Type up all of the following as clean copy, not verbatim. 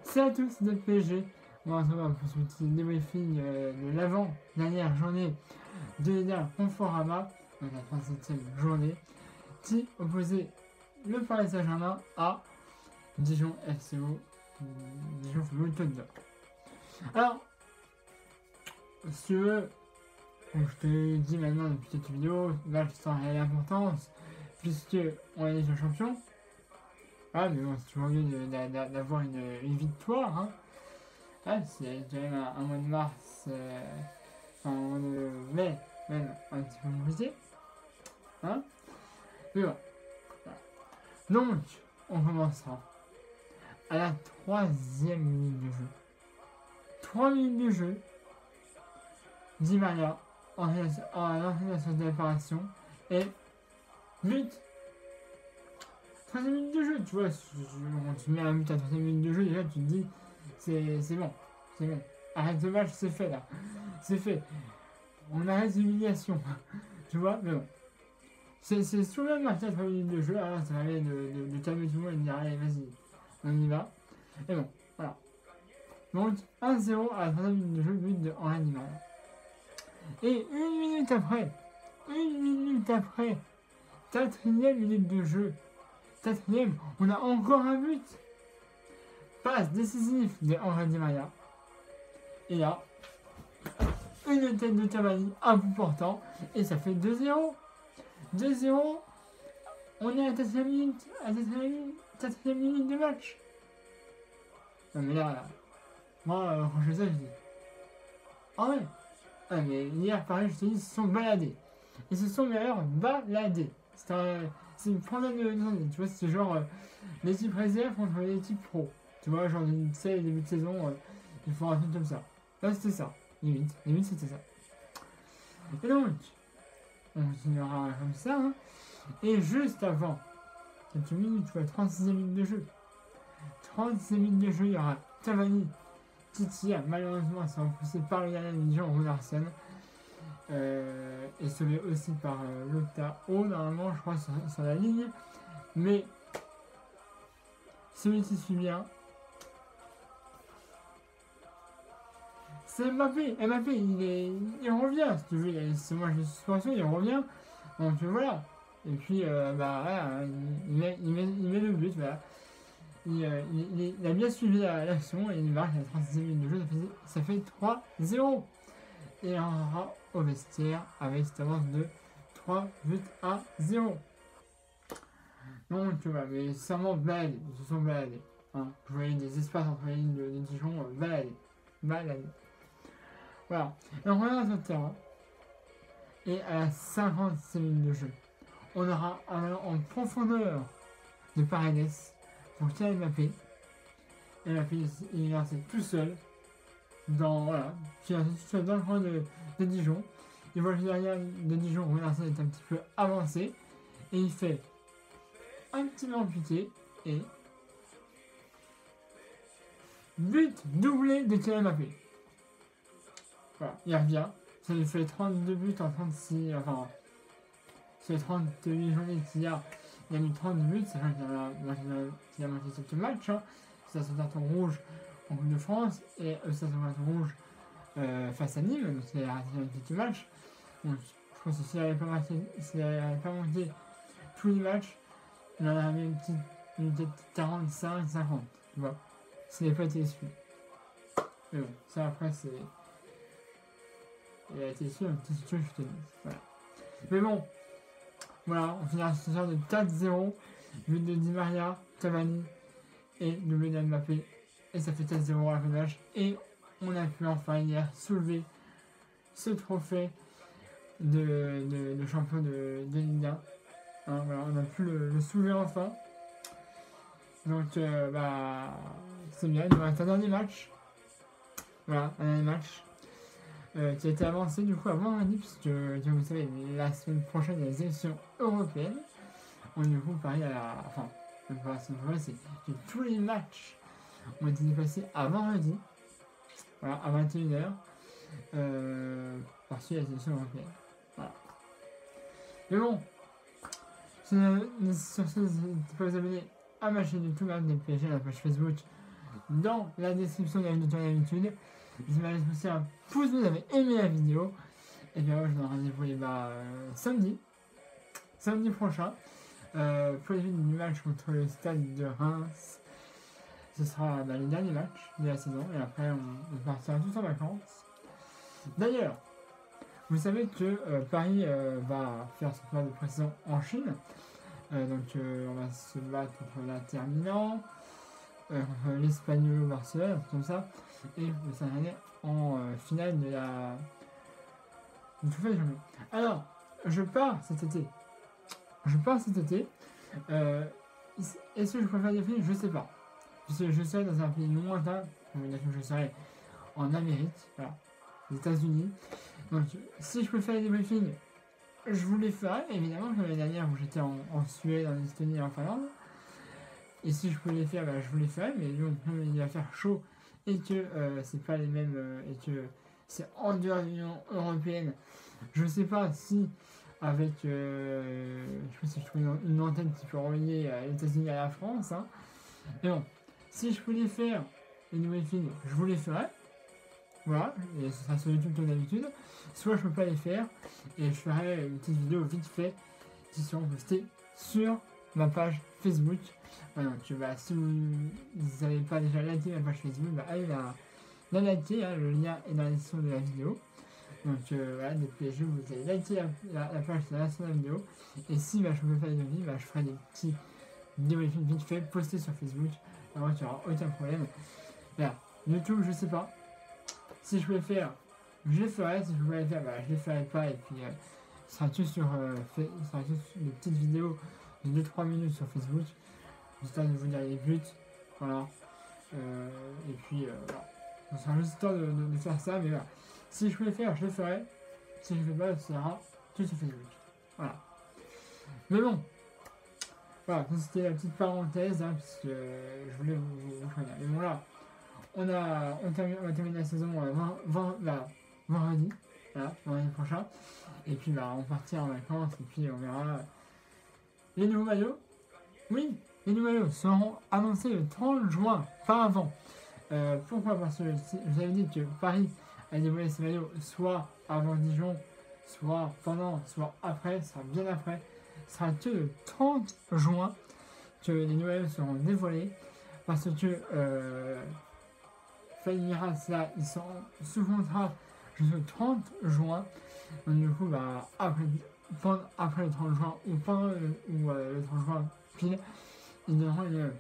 Salut à tous, c'est PSG. On va se retrouver pour ce petit débriefing de l'avant-dernière journée de Ligue 1 Conforama, donc la 37e journée, qui opposait le Paris Saint-Germain à Dijon FCO, Dijon Football Club. Alors, si tu veux, comme je te dis maintenant depuis cette vidéo, match sans réelle importance, puisque on est sur champion. Ah, mais bon, c'est toujours mieux d'avoir une victoire, hein. Ah, c'est quand même un mois de mars, enfin un mois de mai, même un petit peu compliqué. Hein. Mais bon. Voilà. Donc, on commencera à la 3e minute de jeu. 3 minutes de jeu. Di Maria en organisation de l'opération et but. 3e minute de jeu, tu vois, quand tu mets un but à 3e minute de jeu, déjà tu te dis c'est bon, c'est bon. Arrête le match, c'est fait là. C'est fait. On arrête l'humiliation. Tu vois, mais bon. C'est souvent le match à 3 minutes de jeu, alors ça permet de calmer tout le monde et de dire allez, vas-y, on y va. Et bon, voilà. Donc 1-0 à la 3e minute de jeu, but de Henri Di Maria. Et une minute après, 4e minute de jeu, 4e, on a encore un but. Passe décisif de Henri Di Maria. Et là, une tête de Cavani à bout portant. Et ça fait 2-0. 2-0. On est à la 4e minute. À 4e minute de match. Non mais là, moi, quand je fais ça, je dis. Ah ouais. Ah mais hier, pareil, je te dis, ils se sont baladés. Ils se sont d'ailleurs baladés. C'est une promenade de journée. Tu vois, c'est genre l'équipe réserve contre l'équipe pro. Tu vois, genre une série début de saison, il faut un truc comme ça. Là, c'était ça. Limite c'était ça. Et donc, on continuera comme ça. Hein. Et juste avant, quelques minutes, tu vois, 36e minute de jeu. 36e minute de jeu, il y aura Cavani qui tire. Malheureusement, c'est repoussé par le gardien de Dijon, Ronaldson. Et sauvé aussi par Lotao, normalement, je crois, sur la ligne. Mais celui qui suit bien, c'est Mbappé. Mbappé, il revient, si tu veux. C'est moi, j'ai suspension, il revient. Donc voilà. Et puis, voilà, il met le but. Voilà. Il a bien suivi l'action et il marque à la 36e minute de jeu. Ça fait 3-0. Et on ira au vestiaire avec cette avance de 3-0. Donc, tu vois, mais sincèrement, baladés. Ils se sont baladés. Hein. Je voyais des espaces entre les lignes de Dijon, baladés. Voilà. Et on revient sur le terrain. Et à la 56e minute de jeu, on aura un ballon en profondeur de Paredes pour tirer Mbappé. Et Mbappé, il est lancé tout seul dans le coin de Dijon. Il voit le gardien de Dijon, Ronaldson est un petit peu avancé. Et il fait un petit peu amputé. Et but doublé de Kylian Mbappé. Voilà, il revient. Ça lui fait 32 buts en 36. Enfin, sur les 38 journées qu'il y a, il a mis 30 buts. Sachant qu'il a marqué quelques matchs. Hein. C'est son carton rouge en Coupe de France. Et ça son carton rouge face à Nîmes. Donc il a raté quelques matchs. Donc, je pense que s'il n'avait pas manqué tous les matchs, il en aurait mis peut-être 45-50. Tu vois. S'il n'avait pas été exclu. Mais bon, ça après c'est. Il a été sûr, je te dis. Voilà. Mais bon, voilà, on finira ce soir de 4-0. But de Di Maria, Cavani et doublé d'Mbappé. Et ça fait 4-0 à la fin de match. Et on a pu enfin hier soulever ce trophée de champion de Ligue 1. Hein, voilà, on a pu le soulever enfin. Donc, c'est bien. Il nous reste un dernier match. Voilà, un dernier match. Qui a été avancé du coup avant lundi, puisque comme vous savez, la semaine prochaine il y a les élections européennes. On du coup pareil à la. Enfin, pour la semaine prochaine, c'est que tous les matchs ont été déplacés avant lundi. Voilà, à 21h. Parce qu'il y a les élections européennes. Voilà. Mais bon, sur ce, n'hésitez pas à vous abonner à ma chaîne YouTube, à la page Facebook dans la description de la vidéo comme d'habitude. N'hésitez pas à laisser aussi un pouce si vous avez aimé la vidéo. Et bien moi je vous donne rendez-vous samedi prochain pour les vidéos du match contre le Stade de Reims. Ce sera les derniers matchs de la saison et après on partira tous en vacances. D'ailleurs, vous savez que Paris va faire son tour de pré-saison en Chine. Donc on va se battre contre l'Inter Milan, contre l'Espagnol Barcelone, comme ça, et on va s'arrêter en finale de la trophée de champion. Alors, je pars cet été. Est-ce que je préfère des films? Je sais pas. Je serai dans un pays lointain, je serai en Amérique, voilà, les États-Unis. Donc, si je peux faire des briefings, je vous les ferai, évidemment, comme l'année dernière où j'étais en Suède, en Estonie et en Finlande. Et si je peux les faire, je vous les ferai, mais donc, comme il va faire chaud et que c'est pas les mêmes, et que c'est en dehors de l'Union Européenne, je sais pas si avec, je sais pas si je trouve une antenne qui peut relier les États-Unis à la France, hein. Mais bon, si je peux les faire, les briefings, je vous les ferai. Voilà, et ce sera sur YouTube comme d'habitude. Soit je peux pas les faire, et je ferai une petite vidéo vite fait qui seront postées sur ma page Facebook. Voilà, donc si vous n'avez pas déjà liké ma page Facebook, allez la liker, hein, le lien est dans la description de la vidéo. Donc voilà, des PSG, vous allez liker la page dans la description de la vidéo. Et si je peux faire des vidéos, je ferai des petits débriefings vite fait postés sur Facebook. Alors il n'y aura aucun problème. Voilà, YouTube, je sais pas. Si je peux les faire, je les ferai. Si je peux pas les faire, je les ferai pas. Et puis, ce sera tout sur des petites vidéos de 2-3 minutes sur Facebook. Histoire de vous dire les buts. Voilà. Et puis, voilà. Ce sera juste histoire de faire ça. Mais voilà. Si je peux les faire, je les ferai. Si je ne fais pas, ce sera tout sur Facebook. Voilà. Mais bon. Voilà, c'était la petite parenthèse. Hein, puisque je voulais vous prévenir. Mais bon, là. On va terminer la saison vendredi, voilà, vendredi prochain. Et puis on partira en vacances et puis on verra les nouveaux maillots. Oui, les nouveaux maillots seront annoncés le 30 juin, pas avant. Pourquoi? Parce que vous avez dit que Paris a dévoilé ses maillots soit avant Dijon, soit pendant, soit après, ce sera bien après. Ce sera que le 30 juin que les nouveaux maillots seront dévoilés. Parce que Miraz, là, ils sont sous contrat jusqu'au 30 juin. Donc, du coup, après le 30 juin ou pendant le 30 juin pile, ils donneront une.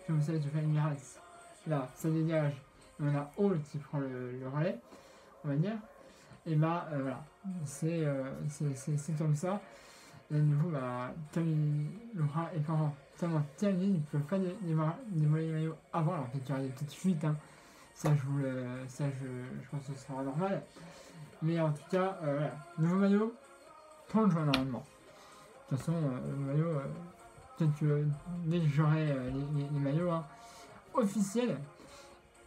Comme vous savez, je fais Miraz. Là, ça dégage. Et on a Hall qui prend le relais, on va dire. Et voilà, c'est comme ça. Et du coup, comme le bras est pas encore tellement terminé, ils ne peuvent pas dévoiler les maillots avant. Alors, peut-être qu'il y aura des petites fuites, hein. Ça, je pense que ce sera normal. Mais en tout cas, voilà. Nouveau maillot, 30 juin normalement. De toute façon, le maillot, peut-être que dès que j'aurai les maillots officiels,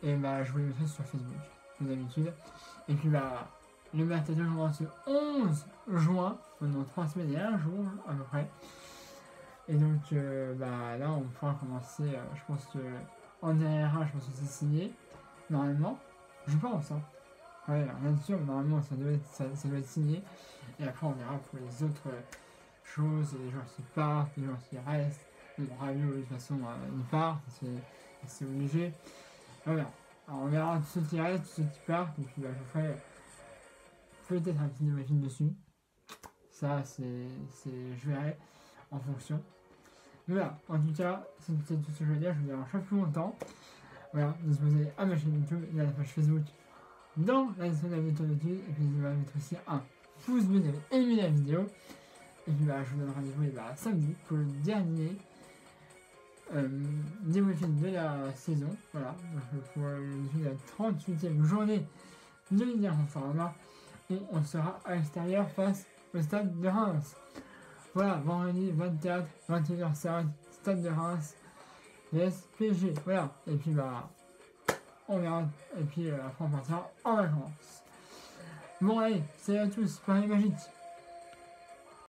et je vous les mettrai sur Facebook, comme d'habitude. Et puis le mercato commence le 11 juin, dans 3 semaines et 1 jour à peu près. Et donc là, on pourra commencer, je pense que en derrière, je pense que c'est signé. Normalement, je pense. Ouais, bien sûr, normalement ça doit être signé. Et après on verra pour les autres choses, les joueurs qui partent, les joueurs qui restent. Bon, Rabiot de toute façon il part, c'est obligé. Voilà. Alors on verra tous ceux qui restent, tous ceux qui partent, et puis je ferai peut-être un petit débriefing dessus. Ça je verrai en fonction. Mais voilà, en tout cas, c'est tout ce que je veux dire, je vous dérange pas plus longtemps. Voilà, disposez à ma chaîne YouTube et à la page Facebook dans la description de la vidéo YouTube. Et puis je vais mettre aussi un pouce bleu si vous avez aimé la vidéo. Et puis je vous donne rendez-vous samedi pour le dernier débriefing de la saison. Voilà, donc pour la 38e journée de Ligue 1 Conforama. Et on sera à l'extérieur face au stade de Reims. Voilà, vendredi 24, 21h05, stade de Reims. PSG, voilà, et puis on verra, et puis après on partira en vacances. Bon allez, salut à tous, Paris Magique.